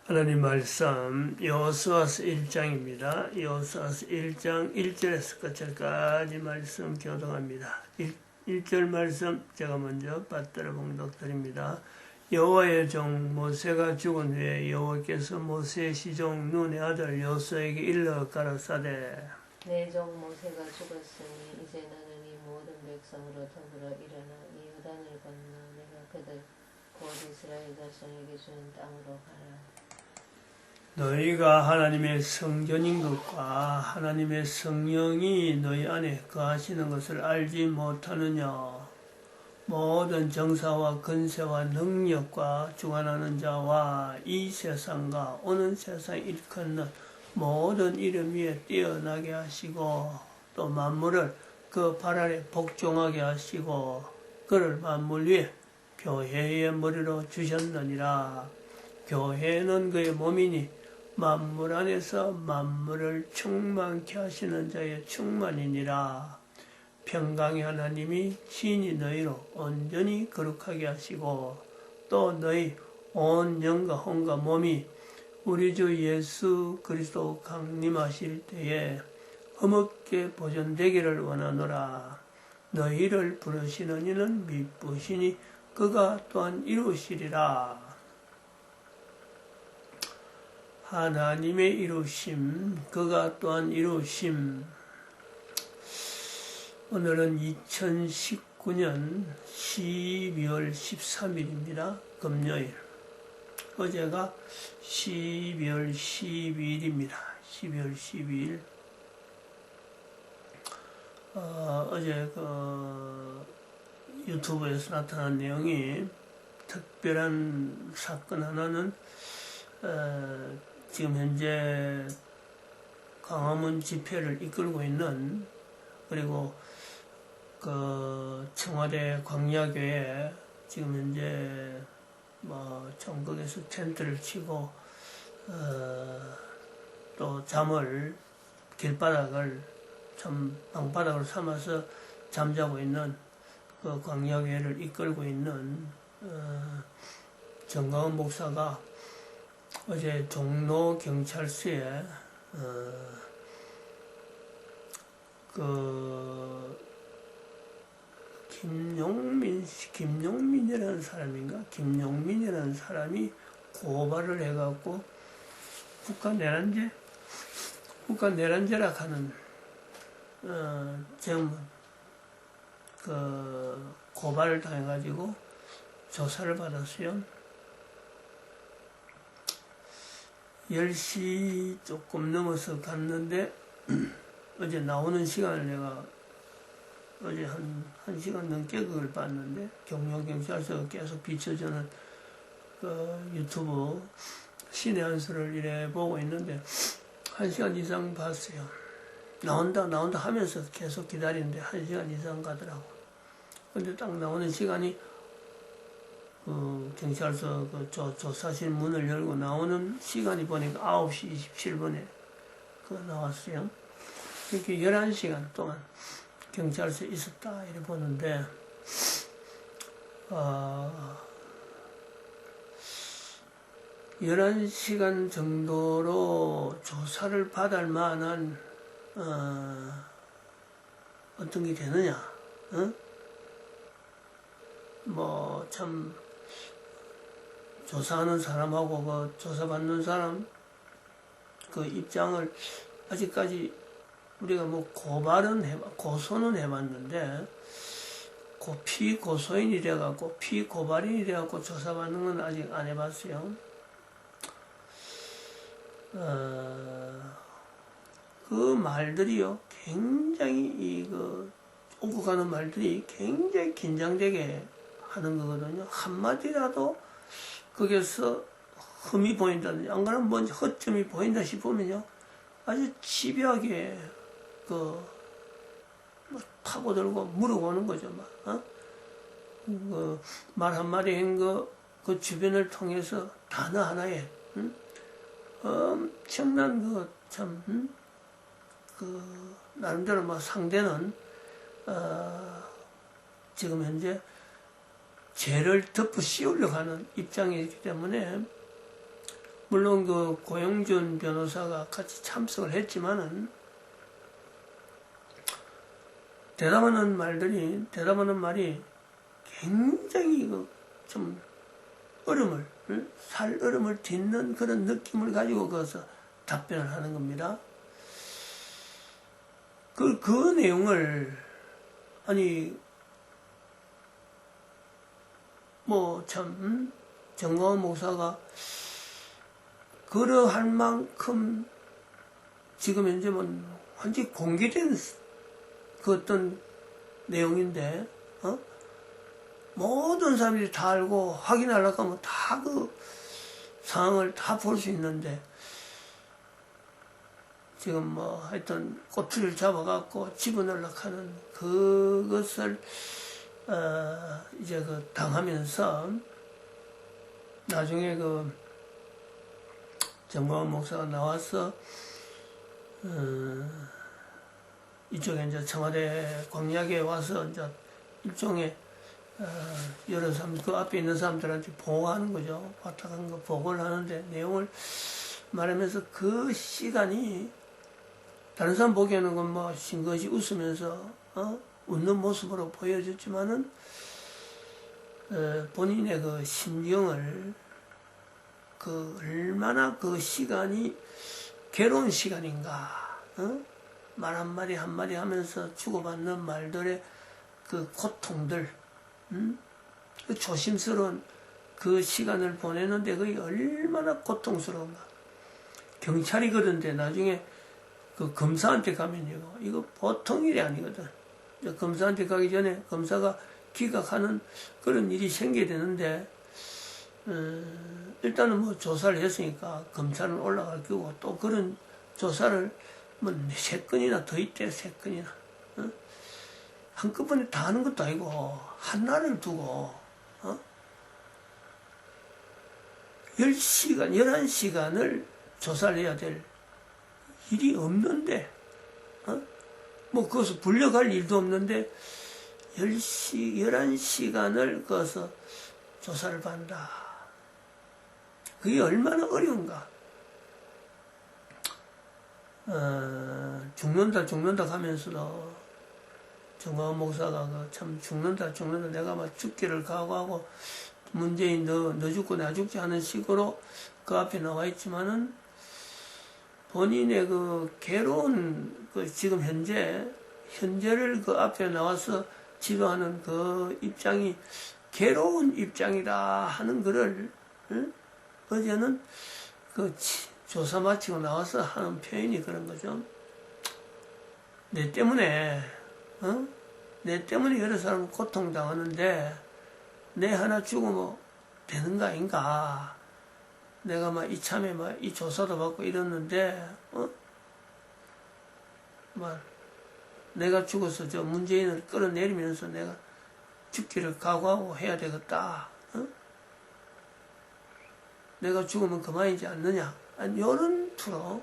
하나님 말씀 여호수아서 1장입니다. 여호수아서 1장 1절에서 끝절까지 말씀 교독합니다. 1절 말씀 제가 먼저 받들어 봉독드립니다. 여호와의 종 모세가 죽은 후에 여호와께서 모세의 시종 눈의 아들 여호수아에게 일러 가라사대 내 종 모세가 죽었으니 이제 너는 이 모든 백성으로 더불어 일어나 이 요단을 건너 내가 그들 곧 이스라엘 자손에게 주는 땅으로 가라. 너희가 하나님의 성전인 것과 하나님의 성령이 너희 안에 거하시는 것을 알지 못하느냐. 모든 정사와 근세와 능력과 주관하는 자와 이 세상과 오는 세상 일컫는 모든 이름 위에 뛰어나게 하시고 또 만물을 그 발 아래 복종하게 하시고 그를 만물 위에 교회의 머리로 주셨느니라. 교회는 그의 몸이니 만물 안에서 만물을 충만케 하시는 자의 충만이니라. 평강의 하나님이 친히 너희로 온전히 거룩하게 하시고 또 너희 온 영과 혼과 몸이 우리 주 예수 그리스도 강림하실 때에 흠없게 보존되기를 원하노라. 너희를 부르시는 이는 미쁘시니 그가 또한 이루시리라. 하나님의 이루심, 그가 또한 이루심. 오늘은 2019년 12월 13일입니다. 금요일. 어제가 12월 12일입니다. 12월 12일. 어제 유튜브에서 나타난 내용이 특별한 사건 하나는 지금 현재 광화문 집회를 이끌고 있는 그리고 청와대 광야교회 지금 현재 전국에서 텐트를 치고 또 잠을 길바닥을 방바닥으로 삼아서 잠자고 있는 그 광야교회를 이끌고 있는 정강원 목사가 어제 종로 경찰서에 김용민이라는 사람인가? 김용민이라는 사람이 고발을 해갖고 국가내란죄라 하는 고발을 당해가지고 조사를 받았어요. 10시 조금 넘어서 갔는데 어제 나오는 시간을 내가 어제 한 시간 넘게 그걸 봤는데 경영경찰서가 계속 비춰주는 유튜브 신의 한수를 이래 보고 있는데 1시간 이상 봤어요. 나온다 하면서 계속 기다리는데 1시간 이상 가더라고. 근데 딱 나오는 시간이 경찰서 조사실 문을 열고 나오는 시간이 보니까 9시 27분에 나왔어요. 이렇게 11시간 동안 경찰서에 있었다 이래 보는데 11시간 정도로 조사를 받을 만한 어떤 게 되느냐? 참 조사하는 사람하고 조사받는 사람 입장을 아직까지 우리가 고소는 해봤는데 피고소인이 돼갖고 피고발인이 돼갖고 조사받는 건 아직 안 해봤어요. 그 말들이요 굉장히 오고 가는 말들이 굉장히 긴장되게 하는 거거든요. 한마디라도 거기서 흠이 보인다든지 안 그러면 뭔지 허점이 보인다 싶으면요 아주 집요하게 파고들고 물어보는 거죠. 말 한마디 한 그 주변을 통해서 단어 하나에 엄청난 나름대로 상대는 지금 현재 죄를 덮어 씌우려고 하는 입장이기 때문에 물론 그 고영준 변호사가 같이 참석을 했지만은 대답하는 말이 굉장히 좀 살얼음을 딛는 그런 느낌을 가지고 거기서 답변을 하는 겁니다. 그 내용을, 정광훈 목사가 그러할 만큼 지금 현재 완전히 공개된 그 어떤 내용인데, 모든 사람들이 다 알고 확인하려고 하면 다 그 상황을 다 볼 수 있는데, 지금 하여튼 꼬투리를 잡아갖고 집어넣으려고 하는 그것을, 이제 당하면서, 나중에 정광훈 목사가 나와서, 이쪽에 이제 청와대 광약에 와서 이제 일종의 여러 사람 그 앞에 있는 사람들한테 보고하는 거죠. 왔다 간 거 보고를 하는데 내용을 말하면서 그 시간이 다른 사람 보기에는 싱긋이 웃으면서 웃는 모습으로 보여졌지만은 본인의 그 심경을 얼마나 그 시간이 괴로운 시간인가. 말 한마디 한마디 하면서 주고받는 말들의 그 고통들, 그 조심스러운 그 시간을 보내는데 그게 얼마나 고통스러운가. 경찰이 그런데 나중에 그 검사한테 가면 이거 보통 일이 아니거든. 검사한테 가기 전에 검사가 기각하는 그런 일이 생겨야 되는데, 일단은 조사를 했으니까 검찰은 올라갈 거고 또 그런 조사를 3건이나 더 있대, 3건이나. 한꺼번에 다 하는 것도 아니고, 한날을 두고, 10시간, 11시간을 조사를 해야 될 일이 없는데, 그것을 불려갈 일도 없는데, 11시간을 거기서 조사를 받는다. 그게 얼마나 어려운가. 죽는다 하면서도 정광훈 목사가 참 죽는다 내가 막 죽기를 각오하고 문재인 너 죽고 나 죽지 하는 식으로 그 앞에 나와 있지만은 본인의 그 괴로운 지금 현재를 그 앞에 나와서 지도하는 그 입장이 괴로운 입장이다 하는 거를 어제는 조사 마치고 나와서 하는 표현이 그런 거죠. 내 때문에 여러 사람은 고통당하는데 내 하나 죽으면 되는 거 아닌가. 내가 이참에 이 조사도 받고 이랬는데 내가 죽어서 저 문재인을 끌어내리면서 내가 죽기를 각오하고 해야 되겠다. 내가 죽으면 그만이지 않느냐. 요런 투로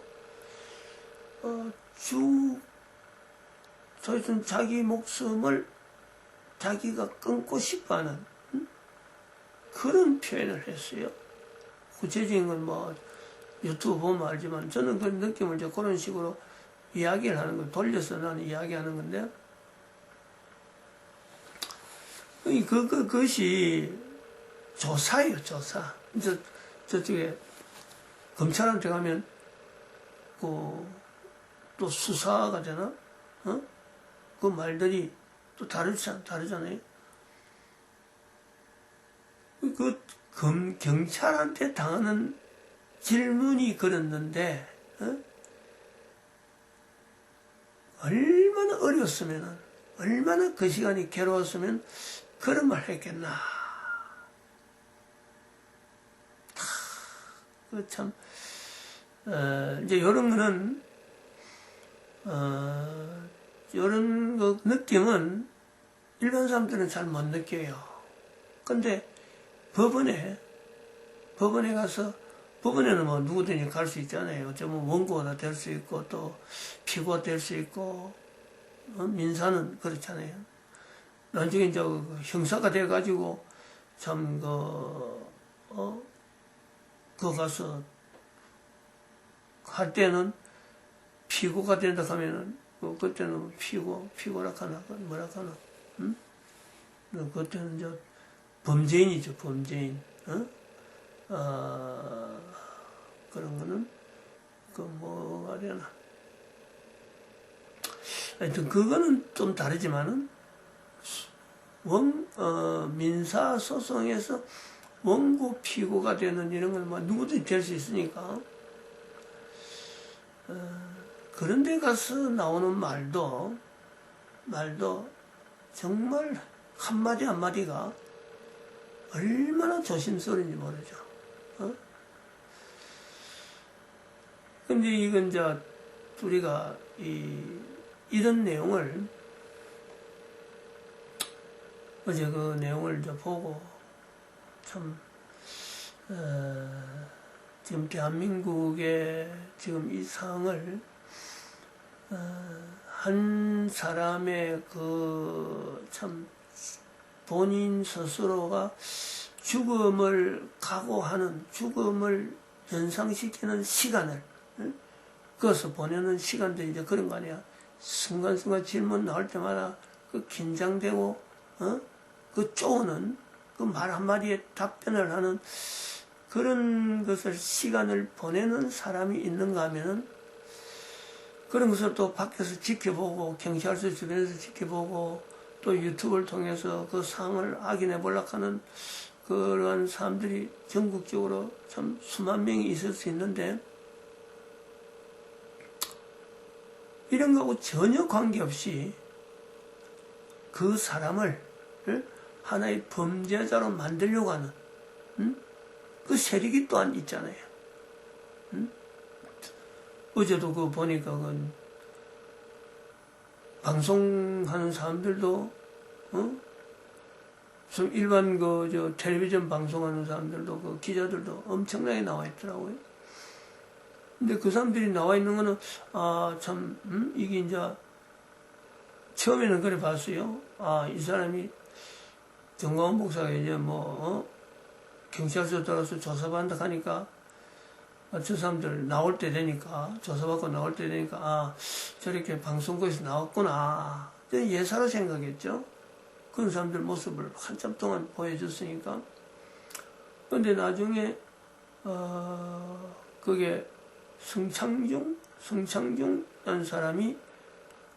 저희는 자기 목숨을 자기가 끊고 싶어하는 그런 표현을 했어요. 구체적인 건 유튜브 보면 알지만 저는 그런 느낌을 이제 그런 식으로 이야기를 하는 거예요. 돌려서 나는 이야기하는 건데 그것이 조사예요. 조사. 저쪽에 검찰한테 가면 또 수사가 되나? 그 말들이 또 다르잖아요. 경찰한테 당하는 질문이 그랬는데 얼마나 어려웠으면, 얼마나 그 시간이 괴로웠으면 그런 말 했겠나. 참 이제 이런 거는 이런 느낌은 일반 사람들은 잘 못 느껴요. 근데 법원에 가서 법원에는 누구든지 갈 수 있잖아요. 어쩌면 원고가 될 수 있고 또 피고가 될 수 있고 민사는 그렇잖아요. 나중에 이제 형사가 돼가지고 참 그거 가서 할 때는 피고가 된다 하면은, 그때는 피고라 하나, 뭐라 하나, 응? 그때는 저 범죄인이죠, 범죄인. 그런 거는, 뭐가 되나. 하여튼, 그거는 좀 다르지만은, 민사소송에서 원고 피고가 되는 이런 건 뭐 누구든지 될 수 있으니까, 그런 데 가서 나오는 말도 정말 한마디 한마디가 얼마나 조심스러운지 모르죠. 근데 이건 이제 우리가 이런 내용을 어제 그 내용을 이제 보고 참 지금 대한민국의 지금 이 상황을 한 사람의 그 참 본인 스스로가 죽음을 각오하는, 죽음을 연상시키는 시간을, 그것을 보내는 시간들이 이제 그런 거 아니야. 순간순간 질문 나올 때마다 그 긴장되고, 그 쪼는, 그 말 한마디에 답변을 하는 그런 것을 시간을 보내는 사람이 있는가 하면은 그런 것을 또 밖에서 지켜보고 경찰서 주변에서 지켜보고 또 유튜브를 통해서 그 상황을 확인해 보려고 하는 그러한 사람들이 전국적으로 참 수만 명이 있을 수 있는데 이런 거하고 전혀 관계없이 그 사람을 하나의 범죄자로 만들려고 하는 그 세력이 또한 있잖아요. 어제도 그 보니까 방송하는 사람들도 좀 일반 텔레비전 방송하는 사람들도 그 기자들도 엄청나게 나와 있더라고요. 근데 그 사람들이 나와 있는 거는 이게 이제 처음에는 그래 봤어요. 이 사람이 정광훈 목사가 이제 경찰서 들어서 조사받는다 하니까 저 사람들 나올 때 되니까 조사받고 나올 때 되니까 저렇게 방송국에서 나왔구나 예사로 생각했죠. 그런 사람들 모습을 한참 동안 보여줬으니까. 근데 나중에 그게 성창중이라는 사람이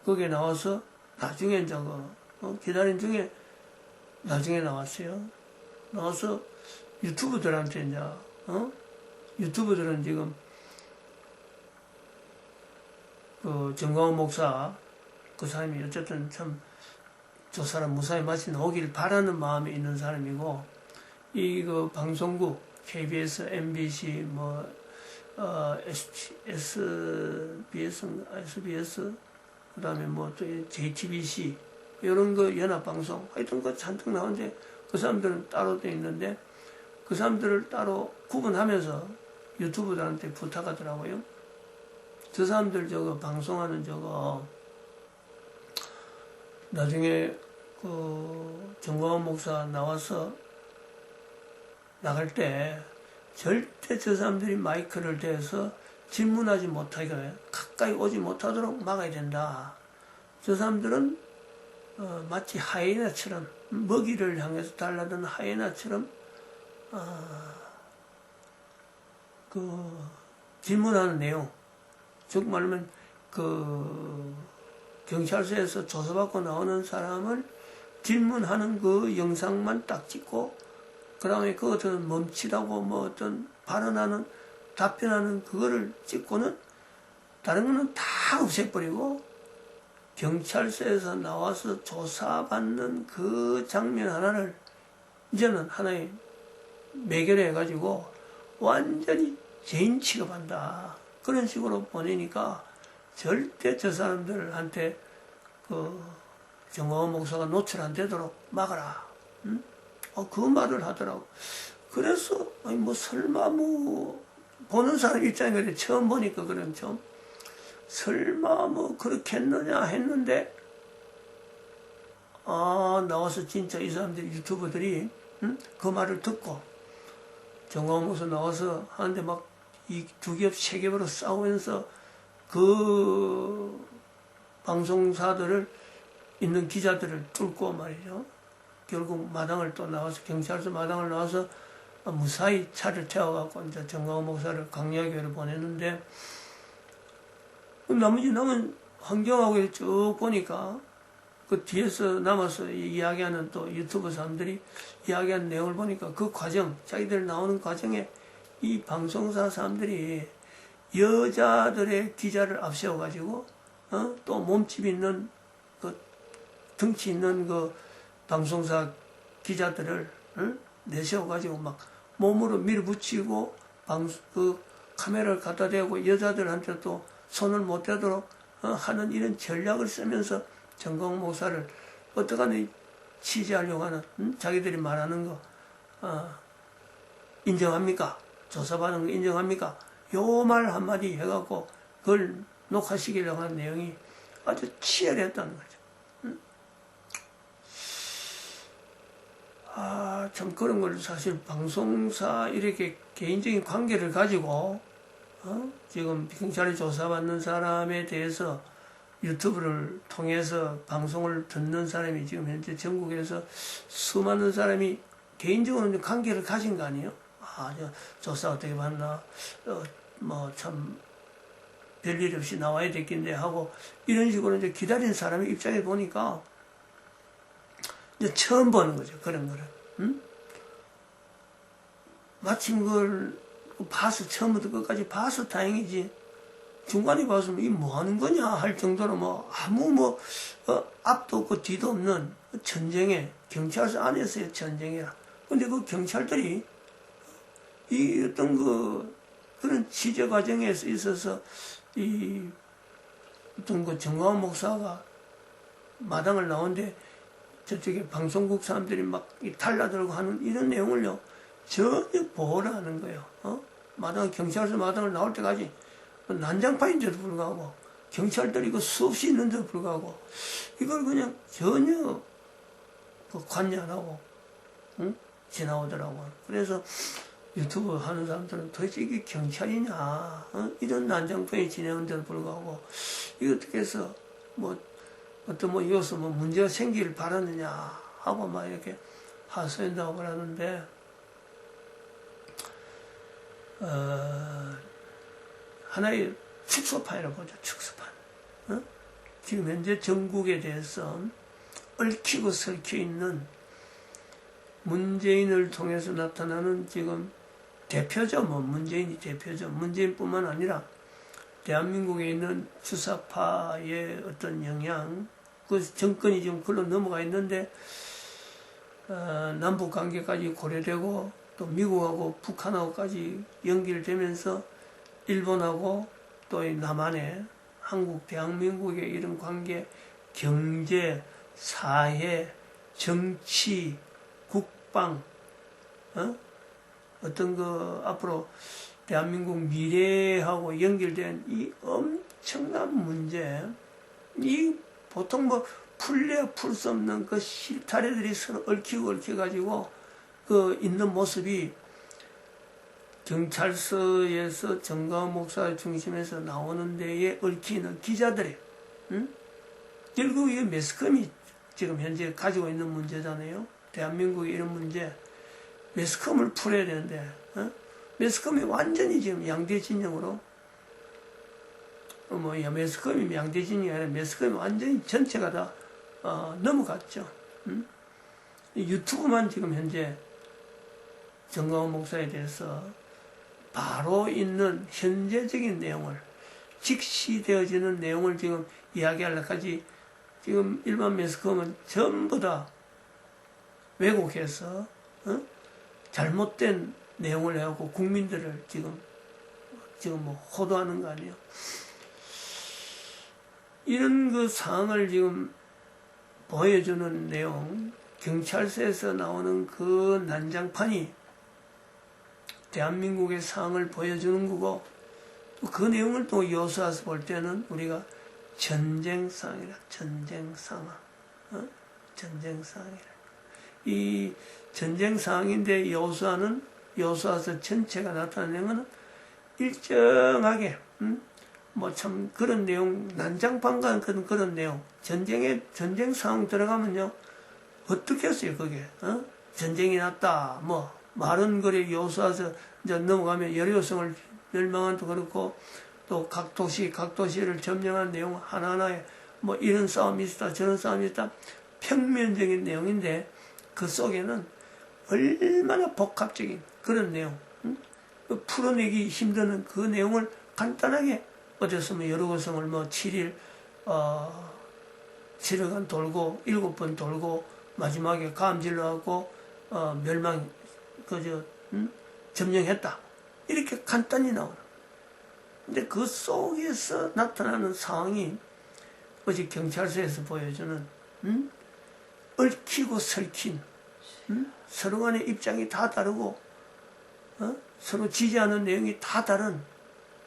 거기에 나와서 나중에 이제 기다린 중에 나중에 나왔어요. 나와서 유튜브들한테 이제 유튜브들은 지금 그 정광훈 목사 그 사람이 어쨌든 참 저 사람 무사히 마치 나오길 바라는 마음이 있는 사람이고 그 방송국 KBS, MBC SBS 그다음에 또 JTBC 이런 거 연합방송 하여튼 그 잔뜩 나오는데 그 사람들은 따로 돼 있는데 그 사람들을 따로 구분하면서 유튜브들한테 부탁하더라고요. 저 사람들 방송하는 나중에 그 정광훈 목사 나와서 나갈 때 절대 저 사람들이 마이크를 대서 질문하지 못하게 가까이 오지 못하도록 막아야 된다. 저 사람들은 마치 하이에나처럼 먹이를 향해서 달라드는 하이에나처럼 그 질문하는 내용, 즉 말하면 그 경찰서에서 조사받고 나오는 사람을 질문하는 그 영상만 딱 찍고 그 다음에 그 어떤 멈칫하고 어떤 발언하는 답변하는 그거를 찍고는 다른 거는 다 없애버리고 경찰서에서 나와서 조사받는 그 장면 하나를 이제는 하나의 매개로 해가지고 완전히 죄인 취급한다. 그런 식으로 보내니까 절대 저 사람들한테 정광훈 목사가 노출 안 되도록 막아라. 그 말을 하더라고. 그래서 설마 보는 사람 입장에 처음 보니까 그런 좀 설마 그렇게 했느냐 했는데 나와서 진짜 이 사람들 유튜버들이 그 말을 듣고 정광훈 목사 나와서 하는데 막 이 두 겹, 세 겹으로 싸우면서 그 방송사들을 있는 기자들을 뚫고 말이죠. 결국 마당을 또 나와서 경찰서 마당을 나와서 무사히 차를 태워갖고 이제 정광호 목사를 강야교회를 보냈는데 나머지 남은 환경하고 쭉 보니까 그 뒤에서 남아서 이야기하는 또 유튜브 사람들이 이야기하는 내용을 보니까 그 과정, 자기들 나오는 과정에 이 방송사 사람들이 여자들의 기자를 앞세워가지고 또 몸집 있는 그 덩치 있는 그 방송사 기자들을 내세워가지고 막 몸으로 밀어붙이고 그 카메라를 갖다 대고 여자들한테 또 손을 못 대도록 하는 이런 전략을 쓰면서 정광호 목사를 어떡하니 취재하려고 하는 자기들이 말하는 거 인정합니까? 조사받은 거 인정합니까? 요 말 한마디 해갖고 그걸 녹화시키려고 하는 내용이 아주 치열했다는 거죠. 참 그런 걸 사실 방송사 이렇게 개인적인 관계를 가지고 지금 경찰에 조사받는 사람에 대해서 유튜브를 통해서 방송을 듣는 사람이 지금 현재 전국에서 수많은 사람이 개인적으로 관계를 가진 거 아니에요? 저 조사 어떻게 받나? 뭐 참 별일 없이 나와야 됐겠네 하고 이런 식으로 이제 기다리는 사람의 입장에 보니까 이제 처음 보는 거죠. 그런 거를. 마침 그걸 봐서 처음부터 끝까지 봐서 다행이지. 중간에 봐서 이 뭐 하는 거냐 할 정도로 뭐 아무 앞도 없고 뒤도 없는 전쟁에 경찰서 안에서의 전쟁이라. 근데 그 경찰들이 이 어떤 그런 취재 과정에 있어서 이 어떤 그 정광호 목사가 마당을 나오는데 저쪽에 방송국 사람들이 막 달라들고 하는 이런 내용을요 전혀 보호를 하는 거예요. 마당 경찰서 마당을 나올 때까지 난장판인데도 불구하고 경찰들이 이거 수없이 있는데도 불구하고 이걸 그냥 전혀 관여 안 하고 지나오더라고요. 그래서 유튜브 하는 사람들은 도대체 이게 경찰이냐 이런 난장판이 지내는데도 불구하고 이거 어떻게 해서 이것서 문제가 생기길 바라느냐 하고 막 이렇게 하소연다고 그러는데 하나의 축소판이라고 보죠. 축소판. 지금 현재 전국에 대해서 얽히고 설켜 있는 문재인을 통해서 나타나는 지금 대표죠. 문재인이 대표죠. 문재인뿐만 아니라 대한민국에 있는 주사파의 어떤 영향, 그 정권이 지금 글로 넘어가 있는데 남북 관계까지 고려되고 또 미국하고 북한하고까지 연결되면서 일본하고 또 남한의 한국, 대한민국의 이런 관계, 경제, 사회, 정치, 국방, 어떤 앞으로 대한민국 미래하고 연결된 이 엄청난 문제, 이 보통 풀려야 풀 수 없는 그 실타래들이 서로 얽혀가지고 있는 모습이 경찰서에서 정광호 목사 중심에서 나오는 데에 얽히는 기자들이, 결국 이게 매스컴이 지금 현재 가지고 있는 문제잖아요. 대한민국의 이런 문제, 매스컴을 풀어야 되는데, 매스컴이 완전히 지금 양대 진영으로, 매스컴이 양대 진영이 아니라 매스컴이 완전히 전체가 다, 넘어갔죠. 유튜브만 지금 현재 정광호 목사에 대해서 바로 있는 현재적인 내용을, 직시되어지는 내용을 지금 이야기하려까지 지금 일반 매스컴은 전부 다 왜곡해서, 잘못된 내용을 해갖고 국민들을 지금 호도하는 거 아니에요. 이런 그 상황을 지금 보여주는 내용, 경찰서에서 나오는 그 난장판이 대한민국의 상황을 보여주는 거고, 또 그 내용을 또 요소와서 볼 때는 우리가 전쟁 상황이라, 전쟁 상황, 전쟁 상황이라. 이 전쟁 상황인데 요소와서 전체가 나타내는 것은 일정하게 뭐 참 그런 내용, 난장판간 그런 내용, 전쟁 상황 들어가면요 어떻게 했어요 그게? 전쟁이 났다, 뭐 마른 거리 요수와서 이제 넘어가면 여리고성을 멸망한도 그렇고, 또 각 도시를 점령한 내용 하나하나에 뭐 이런 싸움이 있다 저런 싸움이 있다, 평면적인 내용인데 그 속에는 얼마나 복합적인 그런 내용, 풀어내기 힘드는 그 내용을 간단하게 어땠으면 여리고성을 뭐 7일 7일간 돌고 7번 돌고 마지막에 감질러하고 멸망 점령했다, 이렇게 간단히 나오는. 근데 그 속에서 나타나는 상황이 어제 경찰서에서 보여주는 얽히고 설킨, 서로 간의 입장이 다 다르고 서로 지지하는 내용이 다 다른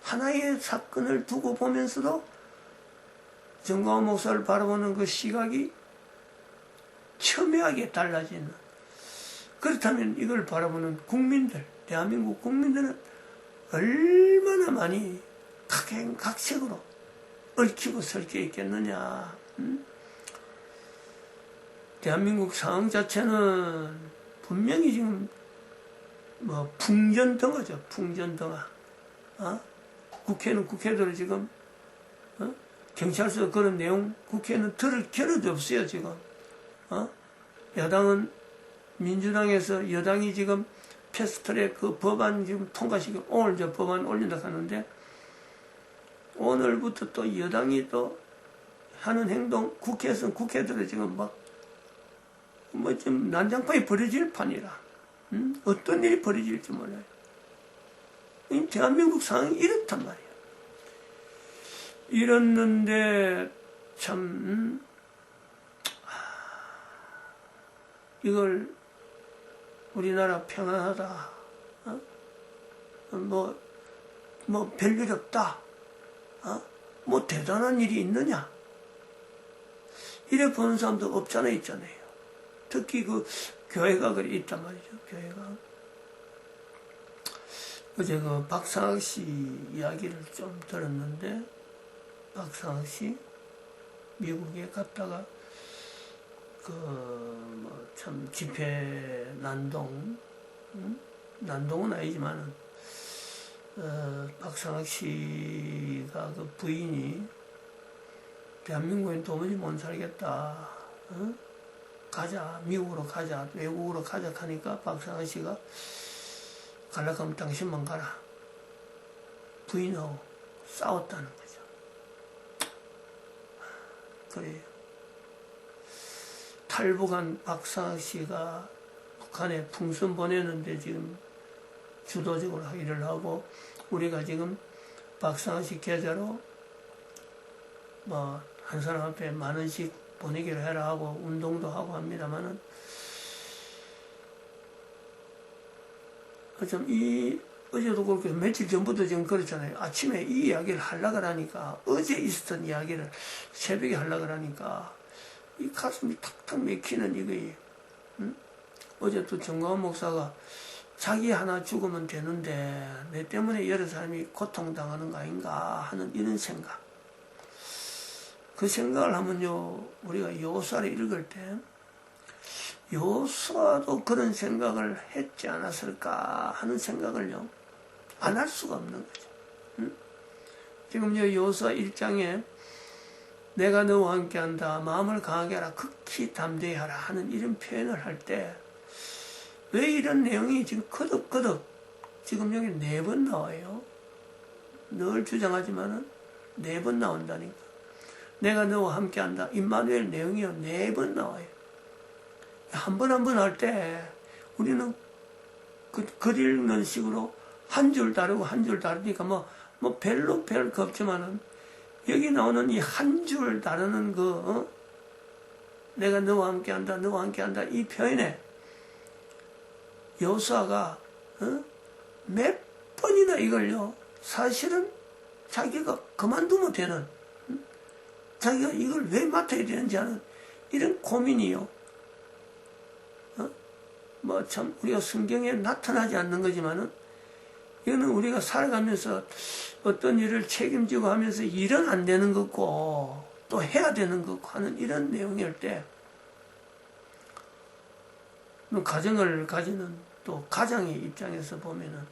하나의 사건을 두고 보면서도 정광훈 목사를 바라보는 그 시각이 첨예하게 달라지는. 그렇다면 이걸 바라보는 국민들, 대한민국 국민들은 얼마나 많이 각행각색으로 얽히고 설켜 있겠느냐. 대한민국 상황 자체는 분명히 지금 뭐 풍전등화죠. 풍전등화. 국회는 국회대로 지금 경찰서 그런 내용 국회는 들을 겨를도 없어요 지금. 야당은 민주당에서 여당이 지금 패스트트랙 그 법안 지금 통과시키고 오늘 저 법안 올린다 하는데, 오늘부터 또 여당이 또 하는 행동, 국회에서는 국회대로 지금 뭐 좀 난장판이 벌어질 판이라. 어떤 일이 벌어질지 몰라요. 대한민국 상황이 이렇단 말이에요. 이랬는데 참 이걸 우리나라 평안하다, 뭐 별일 없다, 뭐 대단한 일이 있느냐, 이래 보는 사람도 없잖아요. 있잖아요. 특히 그 교회가 그래 있단 말이죠. 교회가 어제 그 박상학 씨 이야기를 좀 들었는데, 박상학 씨 미국에 갔다가 참 집회 난동, 난동은 아니지만은 박상학 씨가 그 부인이 대한민국엔 도무지 못 살겠다, 가자, 미국으로 가자, 외국으로 가자 하니까 박상학 씨가 가려고 하면 당신만 가라, 부인하고 싸웠다는 거죠. 그래요. 탈북한 박상학 씨가 북한에 풍선 보내는데 지금 주도적으로 일을 하고, 우리가 지금 박상학 씨 계좌로 뭐 한 사람 앞에 10,000원씩 보내기로 해라 하고 운동도 하고 합니다만은, 좀 어제도 그렇고 며칠 전부터 지금 그렇잖아요. 아침에 이 이야기를 하려고 하니까, 어제 있었던 이야기를 새벽에 하려고 하니까 이 가슴이 탁탁 맥히는 이거예요. 어제 또 정광훈 목사가 자기 하나 죽으면 되는데 내 때문에 여러 사람이 고통당하는 거 아닌가 하는 이런 생각. 그 생각을 하면요, 우리가 요수아를 읽을 때 요수아도 그런 생각을 했지 않았을까 하는 생각을요 안 할 수가 없는 거죠. 지금 요수아 1장에 내가 너와 함께한다, 마음을 강하게 하라, 극히 담대히 하라 하는 이런 표현을 할 때 왜 이런 내용이 지금 거듭거듭 지금 여기 4번 나와요. 늘 주장하지만은 4번 나온다니까. 내가 너와 함께한다, 임마누엘 내용이요 4번 나와요. 한 번 한 번 할 때 우리는 글 읽는 식으로 한 줄 다르고 한 줄 다르니까 뭐 별로 별 거 없지만은, 여기 나오는 이 한 줄 다루는 내가 너와 함께한다, 너와 함께한다 이 표현에 여호수아가 몇 번이나 이걸요 사실은 자기가 그만두면 되는, 자기가 이걸 왜 맡아야 되는지 하는 이런 고민이요. 뭐 참 우리가 성경에 나타나지 않는 거지만은 이거는 우리가 살아가면서 어떤 일을 책임지고 하면서 일은 안 되는 거고 또 해야 되는 거고 하는 이런 내용일 때 가정을 가지는 또 가장의 입장에서 보면은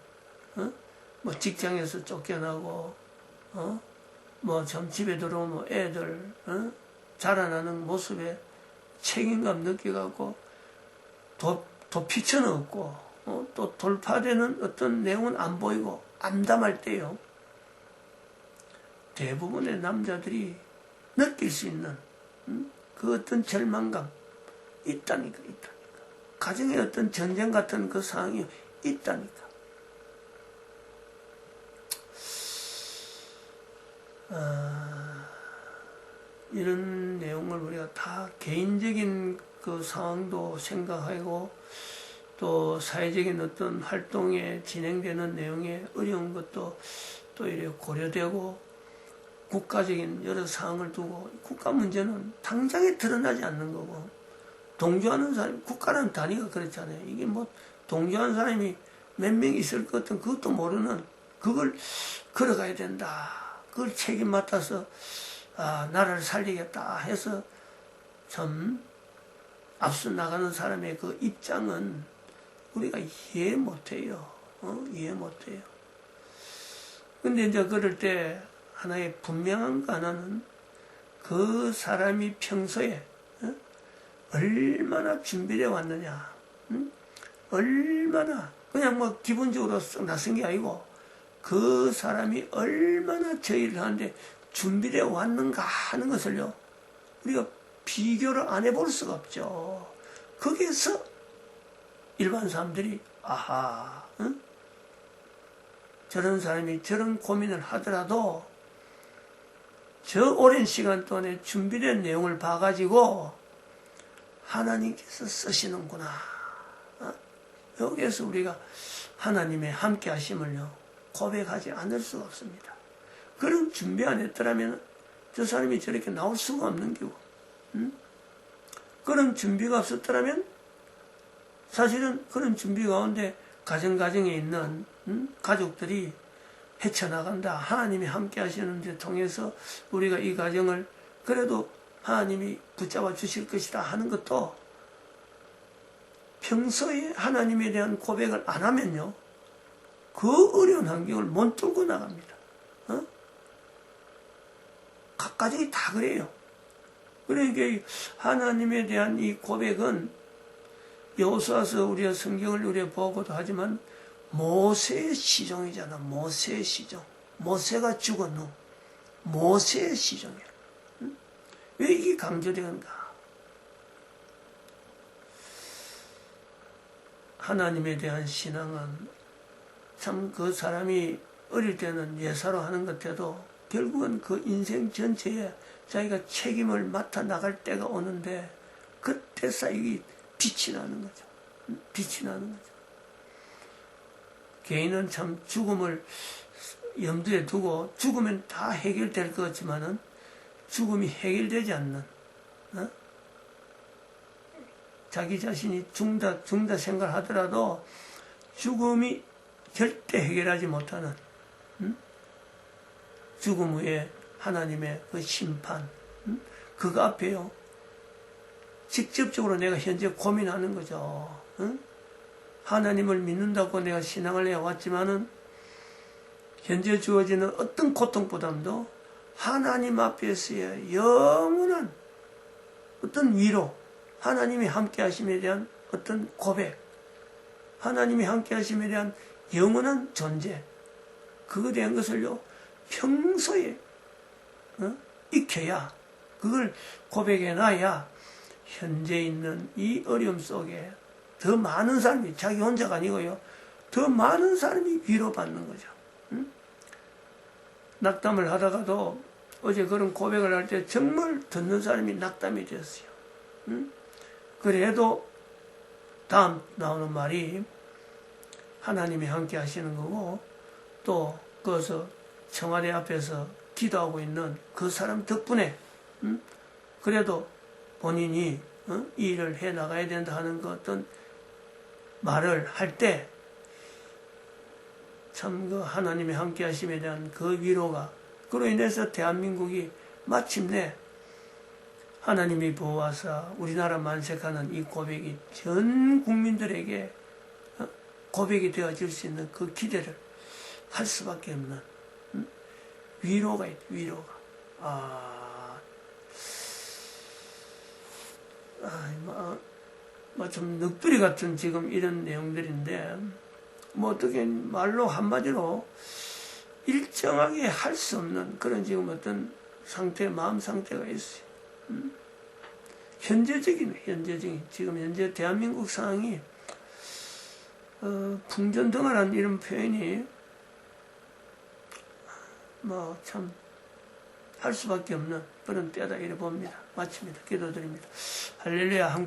뭐 직장에서 쫓겨나고 뭐 좀 집에 들어오면 애들 자라나는 모습에 책임감 느껴갖고 또 피처는 없고 또 돌파되는 어떤 내용은 안 보이고 암담할 때요. 대부분의 남자들이 느낄 수 있는 그 어떤 절망감 있다니까. 가정의 어떤 전쟁 같은 그 상황이 있다니까. 이런 내용을 우리가 다 개인적인 그 상황도 생각하고 또 사회적인 어떤 활동에 진행되는 내용에 어려운 것도 또 이렇게 고려되고 국가적인 여러 상황을 두고 국가 문제는 당장에 드러나지 않는 거고 동조하는 사람이 국가라는 단위가 그렇잖아요. 이게 뭐 동조하는 사람이 몇 명 있을 것 같은 그것도 모르는 그걸 걸어가야 된다. 그걸 책임 맡아서 나라를 살리겠다 해서 참 앞서 나가는 사람의 그 입장은 우리가 이해 못해요. 이해 못해요. 근데 이제 그럴 때 하나의 분명한 거 하나는 그 사람이 평소에 얼마나 준비되어 왔느냐. 얼마나 그냥 뭐 기본적으로 썩 낯선 게 아니고 그 사람이 얼마나 저 일을 하는데 준비되어 왔는가 하는 것을요. 우리가 비교를 안 해볼 수가 없죠. 거기에서 일반 사람들이 아하 저런 사람이 저런 고민을 하더라도 저 오랜 시간 동안에 준비된 내용을 봐가지고 하나님께서 쓰시는구나. 여기에서 우리가 하나님의 함께 하심을요 고백하지 않을 수가 없습니다. 그런 준비 안 했더라면 저 사람이 저렇게 나올 수가 없는 거고 그런 준비가 없었더라면 사실은 그런 준비 가운데 가정에 있는 가족들이 헤쳐나간다. 하나님이 함께 하시는 데 통해서 우리가 이 가정을 그래도 하나님이 붙잡아 주실 것이다 하는 것도 평소에 하나님에 대한 고백을 안 하면요 그 어려운 환경을 못 뚫고 나갑니다. 각 가정이 다 그래요. 그러니까 하나님에 대한 이 고백은 여호수아서 우리가 성경을 우리가 보고도 하지만 모세의 시종이잖아. 모세의 시종. 모세가 죽은 후 모세의 시종이야. 왜 이게 강조되는가? 하나님에 대한 신앙은 참 그 사람이 어릴 때는 예사로 하는 것 같아도 결국은 그 인생 전체에 자기가 책임을 맡아 나갈 때가 오는데 그때서 이게 빛이 나는 거죠. 빛이 나는 거죠. 개인은 참 죽음을 염두에 두고 죽으면 다 해결될 것 같지만은 죽음이 해결되지 않는 자기 자신이 죽다 생각하더라도 죽음이 절대 해결하지 못하는 죽음 후에 하나님의 그 심판 그거 앞에요 직접적으로 내가 현재 고민하는 거죠. 하나님을 믿는다고 내가 신앙을 해왔지만은 현재 주어지는 어떤 고통보다도 하나님 앞에서의 영원한 어떤 위로, 하나님이 함께 하심에 대한 어떤 고백, 하나님이 함께 하심에 대한 영원한 존재, 그거에 대한 것을요 평소에 익혀야, 그걸 고백해놔야 현재 있는 이 어려움 속에 더 많은 사람이, 자기 혼자가 아니고요, 더 많은 사람이 위로받는 거죠. 낙담을 하다가도 어제 그런 고백을 할 때 정말 듣는 사람이 낙담이 되었어요. 그래도 다음 나오는 말이 하나님이 함께 하시는 거고, 또 거기서 청와대 앞에서 기도하고 있는 그 사람 덕분에 그래도 본인이 이 일을 해 나가야 된다 하는 그 어떤 말을 할 때 참 그 하나님의 함께 하심에 대한 그 위로가, 그로 인해서 대한민국이 마침내 하나님이 보호하사 우리나라 만색하는 이 고백이 전 국민들에게 고백이 되어질 수 있는 그 기대를 할 수밖에 없는 위로가 있다. 위로가. 좀 넋두리 같은 지금 이런 내용들인데, 뭐 어떻게 말로 한마디로 일정하게 할 수 없는 그런 지금 어떤 상태, 마음 상태가 있어요. 현재적인 지금 현재 대한민국 상황이 풍전등화라는 이런 표현이 뭐 참 할 수밖에 없는 그런 때다 이래 봅니다. 마칩니다. 기도드립니다. 할렐루야. 함께